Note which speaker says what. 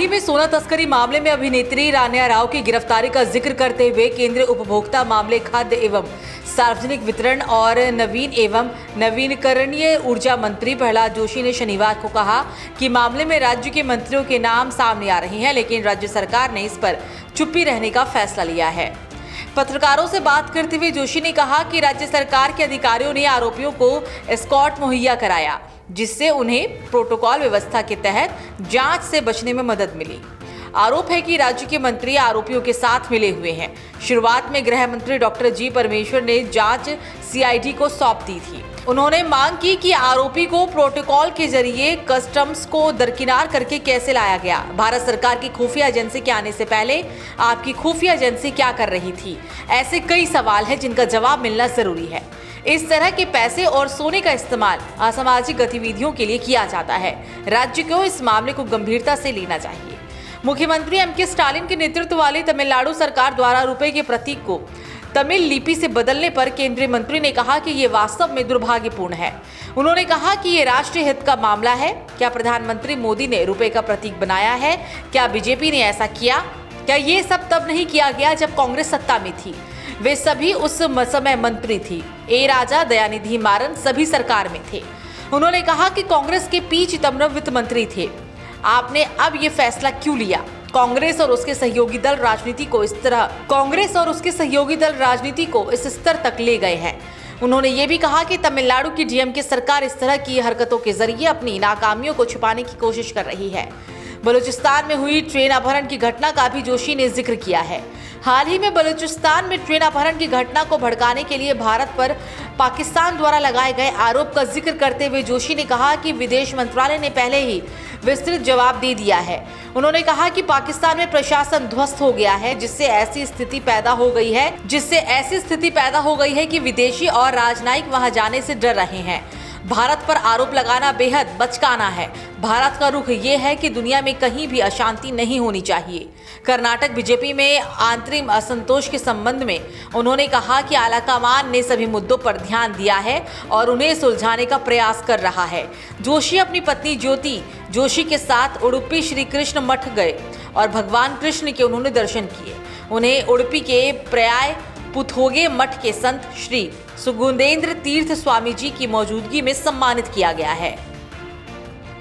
Speaker 1: ही में सोना तस्करी मामले में अभिनेत्री रान्या राव की गिरफ्तारी का जिक्र करते हुए केंद्रीय उपभोक्ता मामले, खाद्य एवं सार्वजनिक वितरण और नवीन एवं नवीनकरणीय ऊर्जा मंत्री प्रहलाद जोशी ने शनिवार को कहा कि मामले में राज्य के मंत्रियों के नाम सामने आ रहे हैं, लेकिन राज्य सरकार ने इस पर चुप्पी रहने का फैसला लिया है। पत्रकारों से बात करते हुए जोशी ने कहा कि राज्य सरकार के अधिकारियों ने आरोपियों को एस्कॉर्ट मुहैया कराया, जिससे उन्हें प्रोटोकॉल व्यवस्था के तहत जांच से बचने में मदद मिली। आरोप है कि राज्य के मंत्री आरोपियों के साथ मिले हुए हैं। शुरुआत में गृह मंत्री डॉक्टर जी परमेश्वर ने जांच सीआईडी को सौंप दी थी। उन्होंने मांग की कि आरोपी को प्रोटोकॉल के जरिए कस्टम्स को दरकिनार करके कैसे लाया गया। भारत सरकार की खुफिया एजेंसी के आने से पहले आपकी खुफिया एजेंसी क्या कर रही थी? ऐसे कई सवाल हैं जिनका जवाब मिलना जरूरी है। इस तरह के पैसे और सोने का इस्तेमाल असामाजिक गतिविधियों के लिए किया जाता है। राज्य को इस मामले को गंभीरता से लेना चाहिए। मुख्यमंत्री एम.के. स्टालिन के नेतृत्व वाली तमिलनाडु सरकार द्वारा रुपए के प्रतीक को तमिल लिपि से बदलने पर केंद्रीय मंत्री ने कहा कि ये वास्तव में दुर्भाग्यपूर्ण है। उन्होंने कहा कि ये राष्ट्रीय हित का मामला है। क्या प्रधानमंत्री मोदी ने रुपए का प्रतीक बनाया है? क्या बीजेपी ने ऐसा किया? क्या ये सब तब नहीं किया गया जब कांग्रेस सत्ता में थी? वे सभी उस समय मंत्री थी। ए राजा, दयानिधि मारन सभी सरकार में थे। उन्होंने कहा कि कांग्रेस के पी चिदम्बरम वित्त मंत्री थे। आपने अब ये फैसला क्यों लिया? कांग्रेस और उसके सहयोगी दल राजनीति को इस स्तर तक ले गए हैं। उन्होंने ये भी कहा कि तमिलनाडु की डीएमके सरकार इस तरह की हरकतों के जरिए अपनी नाकामियों को छुपाने की कोशिश कर रही है। बलूचिस्तान में हुई ट्रेन अपहरण की घटना का भी जोशी ने जिक्र किया है। हाल ही में बलूचिस्तान में ट्रेन अपहरण की घटना को भड़काने के लिए भारत पर पाकिस्तान द्वारा लगाए गए आरोप का जिक्र करते हुए जोशी ने कहा कि विदेश मंत्रालय ने पहले ही विस्तृत जवाब दे दिया है। उन्होंने कहा कि पाकिस्तान में प्रशासन ध्वस्त हो गया है, जिससे ऐसी स्थिति पैदा हो गई है कि विदेशी और राजनयिक वहां जाने से डर रहे हैं। भारत पर आरोप लगाना बेहद बचकाना है। भारत का रुख ये है कि दुनिया में कहीं भी अशांति नहीं होनी चाहिए। कर्नाटक बीजेपी में आंतरिक असंतोष के संबंध में उन्होंने कहा कि आलाकमान ने सभी मुद्दों पर ध्यान दिया है और उन्हें सुलझाने का प्रयास कर रहा है। जोशी अपनी पत्नी ज्योति जोशी के साथ उडुपी श्री कृष्ण मठ गए और भगवान कृष्ण के उन्होंने दर्शन किए। उन्हें उडुपी के पर्याय पुथोगे मठ के संत श्री सुगुंदेंद्र तीर्थ स्वामी जी की मौजूदगी में सम्मानित किया गया है।